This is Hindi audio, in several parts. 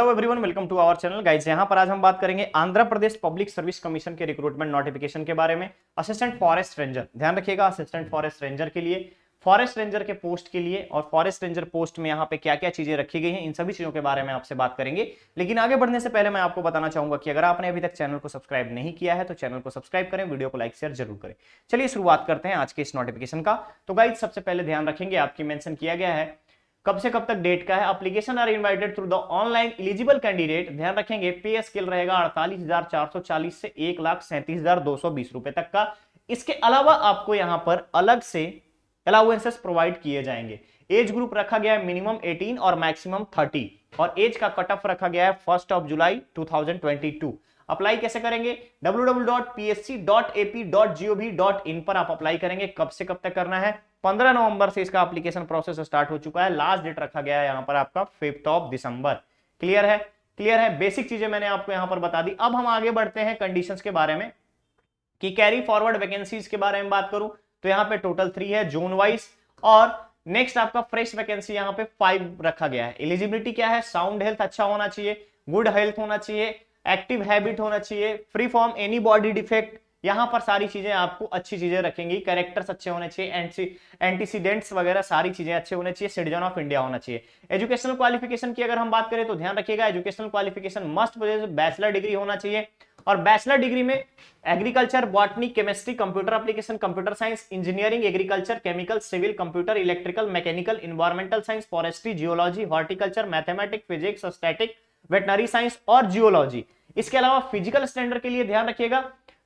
Hello everyone, welcome to our channel guys. यहाँ पर आज हम बात करेंगे Andhra Pradesh public service commission के रिक्रूटमेंट नोटिफिकेशन के बारे में। असिस्टेंट फॉरेस्ट रेंजर, ध्यान रखिएगा, असिस्टेंट फॉरेस्ट रेंजर के लिए, फॉरेस्ट रेंजर के पोस्ट के लिए और फॉरेस्ट रेंजर पोस्ट में यहाँ पे क्या क्या चीजें रखी गई हैं, इन सभी चीजों के बारे में आपसे बात करेंगे। लेकिन आगे बढ़ने से पहले मैं आपको बताना चाहूंगा कि अगर आपने अभी तक चैनल को सब्सक्राइब नहीं किया है तो चैनल को सब्सक्राइब करें, वीडियो को लाइक शेयर जरूर करें। चलिए शुरुआत करते हैं आज के इस नोटिफिकेशन का। तो गाइस सबसे पहले ध्यान रखेंगे, आपकी मेंशन किया गया है कब से कब तक डेट का है। Application are invited through the online eligible candidate, ध्यान रखेंगे पे स्केल रहेगा 48,440 से 1,37,220 रुपए तक का। इसके अलावा आपको यहां पर अलग से अलाउंसेस प्रोवाइड किए जाएंगे। एज ग्रुप रखा गया है मिनिमम 18 और मैक्सिमम 30 और एज का कट ऑफ रखा गया है 1 जुलाई 2022। अप्लाई कैसे करेंगे? www.psc.ap.gov.in पर आप अप्लाई करेंगे। कब से कब तक करना है? 15 नवंबर से इसका एप्लीकेशन प्रोसेस स्टार्ट हो चुका है। लास्ट डेट रखा गया है यहां पर आपका 5 दिसंबर। क्लियर है? क्लियर है। बेसिक चीजें मैंने आपको यहां पर बता दी। अब हम आगे बढ़ते हैं कंडीशंस के बारे में कि कैरी फॉरवर्ड वैकेंसीज के बारे में बात करूं तो यहां पे टोटल 3 है जोन वाइज। और नेक्स्ट आपका फ्रेश वैकेंसी यहां पे 5 रखा गया है। एलिजिबिलिटी क्या है? साउंड हेल्थ अच्छा होना चाहिए, गुड हेल्थ होना चाहिए, एक्टिव हैबिट होना चाहिए, free from any body defect, यहां पर सारी चीजें आपको अच्छी चीजें रखेंगी। कैरेक्टर्स अच्छे होने चाहिए, एंटीसीडेंट्स वगैरह सारी चीजें अच्छे होने चाहिए, सिटीजन ऑफ इंडिया होना चाहिए। एजुकेशनल क्वालिफिकेशन की अगर हम बात करें तो ध्यान रखिएगा, educational qualification must bachelor degree होना चाहिए और बैचलर डिग्री में agriculture, botany, chemistry, computer application, computer science, engineering, agriculture, chemical, civil, computer, electrical, mechanical, environmental science, forestry, geology, horticulture, mathematics, physics, static, veterinary science और जियोलॉजी। इसके अलावा फिजिकल स्टैंडर्ड के लिए ध्यान रखिएगा,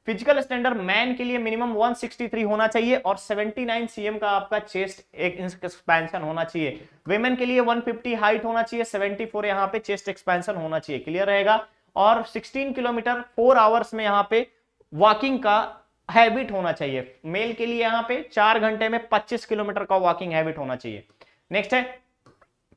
फिजिकल स्टैंडर्ड मैन के लिए मिनिमम 163 होना चाहिए और 79 cm का आपका चेस्ट एक एक्सपेंशन होना चाहिए। विमेन के लिए 150 हाइट होना चाहिए, 74 यहाँ पे चेस्ट एक्सपेंशन होना चाहिए। क्लियर रहेगा। और 16 किलोमीटर 4 आवर्स में यहाँ पे वॉकिंग का हैबिट होना चाहिए। मेल के लिए यहाँ पे 4 घंटे में 25 किलोमीटर का वॉकिंग हैबिट होना चाहिए। नेक्स्ट है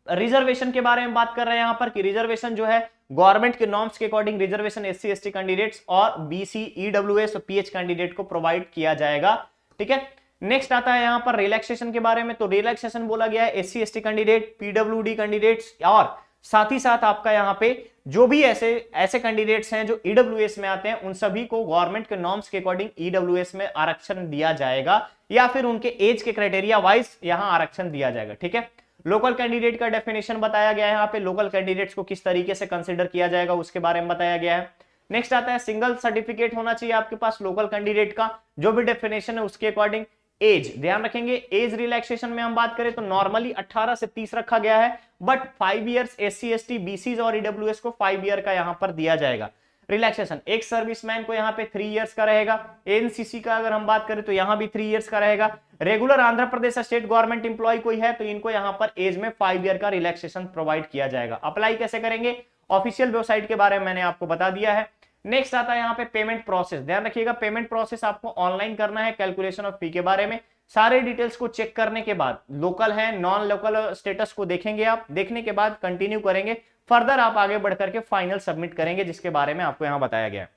रिजर्वेशन के बारे में बात कर रहे हैं यहां पर कि रिजर्वेशन जो है गवर्नमेंट के नॉर्म्स के according reservation SC ST candidates और बीसी, ईडब्ल्यूएस और पीएच कैंडिडेट को प्रोवाइड किया जाएगा। ठीक है। नेक्स्ट आता है यहां पर रिलैक्सेशन के बारे में। तो रिलैक्सेशन बोला गया है SC ST candidate, PWD candidates और साथ ही साथ आपका यहां पे जो भी ऐसे कैंडिडेट्स हैं जो ईडब्ल्यूएस में आते हैं उन सभी को गवर्नमेंट के नॉर्म्स के अकॉर्डिंग ईडब्ल्यूएस में आरक्षण दिया जाएगा या फिर उनके एज के क्राइटेरिया वाइज यहां आरक्षण दिया जाएगा। ठीक है। लोकल कैंडिडेट का डेफिनेशन बताया गया है यहाँ पे, लोकल कैंडिडेट्स को किस तरीके से कंसीडर किया जाएगा उसके बारे में बताया गया है। नेक्स्ट आता है सिंगल सर्टिफिकेट होना चाहिए आपके पास लोकल कैंडिडेट का, जो भी डेफिनेशन है उसके अकॉर्डिंग। एज ध्यान रखेंगे, एज रिलैक्सेशन में हम बात करें तो नॉर्मली 18 से 30 रखा गया है, बट 5 इयर्स एससी एसटी बीसीज और ईडब्ल्यूएस को 5 ईयर का यहां पर दिया जाएगा। रिलैक्सेशन एक सर्विसमैन को यहाँ पे 3 इयर्स का रहेगा। एनसीसी का अगर हम बात करें तो यहाँ भी 3 इयर्स का रहेगा। Regular Andhra Pradesh state government employee कोई है तो इनको यहाँ पर एज में 5 ईयर का रिलैक्सेशन प्रोवाइड किया जाएगा। अप्लाई कैसे करेंगे? ऑफिशियल वेबसाइट के बारे में मैंने आपको बता दिया है। नेक्स्ट आता है यहाँ पे पेमेंट प्रोसेस। ध्यान रखिएगा, पेमेंट प्रोसेस आपको ऑनलाइन करना है। कैलकुलेशन ऑफ फी के बारे में सारे डिटेल्स को चेक करने के बाद लोकल है नॉन लोकल स्टेटस को देखेंगे आप, देखने के बाद कंटिन्यू करेंगे, फर्दर आप आगे बढ़कर के फाइनल सबमिट करेंगे जिसके बारे में आपको यहां बताया गया है।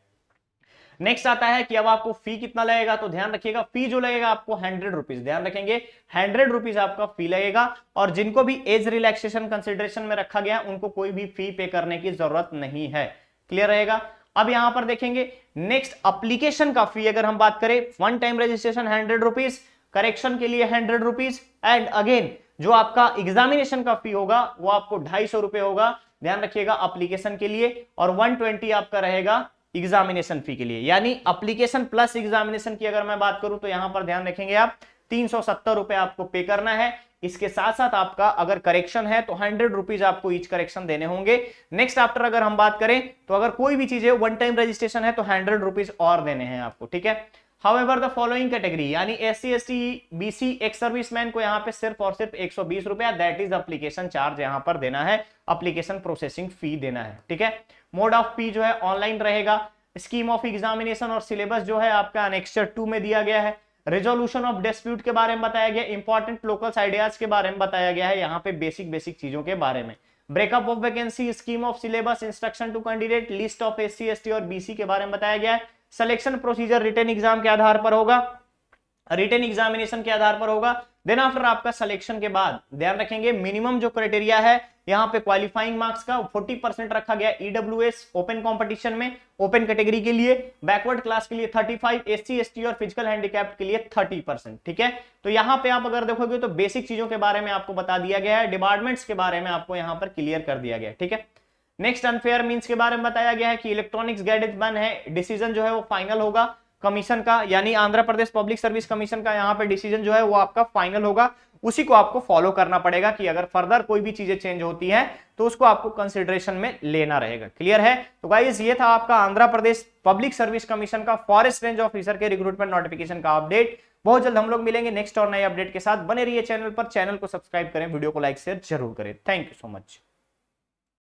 नेक्स्ट आता है कि अब आपको फी कितना लगेगा। तो ध्यान रखिएगा, फी जो लगेगा आपको 100 रुपीज, ध्यान रखेंगे 100 रुपीज आपका फी लगेगा। और जिनको भी एज रिलैक्सेशन कंसिडरेशन में रखा गया उनको कोई भी फी पे करने की जरूरत नहीं है। क्लियर रहेगा। अब यहां पर देखेंगे नेक्स्ट एप्लीकेशन का फी अगर हम बात करें, one time registration 100 rupees, correction के लिए 100 रुपीज एंड अगेन जो आपका एग्जामिनेशन का फी होगा वो आपको 250 रुपए होगा। ध्यान रखिएगा एप्लीकेशन के लिए, और 120 आपका रहेगा एग्जामिनेशन फी के लिए। यानी एप्लीकेशन प्लस एग्जामिनेशन की अगर मैं बात करूं तो यहां पर ध्यान रखेंगे आप 370 रुपए आपको पे करना है। इसके साथ साथ आपका अगर करेक्शन है तो 100 रुपीज आपको ईच करेक्शन देने होंगे। नेक्स्ट आफ्टर अगर हम बात करें तो अगर कोई भी चीज है वन टाइम रजिस्ट्रेशन है तो 100 रुपीज और देने हैं आपको। ठीक है। हाउएवर द फॉलोइंग कैटेगरी यानी SC ST BC ex serviceman को यहाँ पे सिर्फ और सिर्फ 120 रुपया दैट इज एप्लीकेशन चार्ज यहाँ पर देना है, एप्लीकेशन प्रोसेसिंग फी देना है। ठीक है। मोड ऑफ फी जो है ऑनलाइन रहेगा। स्कीम ऑफ एग्जामिनेशन और सिलेबस जो है आपका एनेक्सचर 2 में दिया गया है। रेजोल्यूशन ऑफ डिस्प्यूट के बारे में बताया गया, इंपॉर्टेंट लोकल आइडियाज के बारे में बताया गया है, यहाँ पे बेसिक चीजों के बारे में। Breakup of vacancy, scheme of syllabus, instruction to candidate, list of SC ST और बीसी के बारे में बताया गया है। सिलेक्शन प्रोसीजर रिटन एग्जाम के आधार पर होगा, रिटन एग्जामिनेशन के आधार पर होगा। देन आफ्टर आपका सिलेक्शन के बाद ध्यान रखेंगे मिनिमम जो क्राइटेरिया है यहाँ पे क्वालिफाइंग मार्क्स का 40% रखा गया ईडब्ल्यूएस ओपन कंपटीशन में, ओपन कैटेगरी के लिए, बैकवर्ड क्लास के लिए 35, एससी एसटी और फिजिकल हैंडीकैप्ड के लिए 30%। ठीक है, तो यहाँ पे आप अगर देखोगे तो बेसिक चीजों के बारे में आपको बता दिया गया है, डिपार्टमेंट्स के बारे में आपको यहाँ पर क्लियर कर दिया गया है। ठीक है, नेक्स्ट अनफेयर मीन्स के बारे में बताया गया है कि इलेक्ट्रॉनिक्स गैजेट बन है, डिसीजन जो है वो फाइनल होगा कमीशन का, यानी Andhra Pradesh public service commission का यहाँ पे डिसीजन जो है वो आपका फाइनल होगा, उसी को आपको फॉलो करना पड़ेगा कि अगर फर्दर कोई भी चीजें चेंज होती हैं तो उसको आपको कंसिडरेशन में लेना रहेगा। क्लियर है? तो गाइस ये था आपका Andhra Pradesh public service commission का फॉरेस्ट रेंज ऑफिसर के रिक्रूटमेंट नोटिफिकेशन का अपडेट। बहुत जल्द हम लोग मिलेंगे नेक्स्ट और नए अपडेट के साथ। बने रहिए चैनल पर, चैनल को सब्सक्राइब करें, वीडियो को लाइक शेयर जरूर करें। Thank you so much.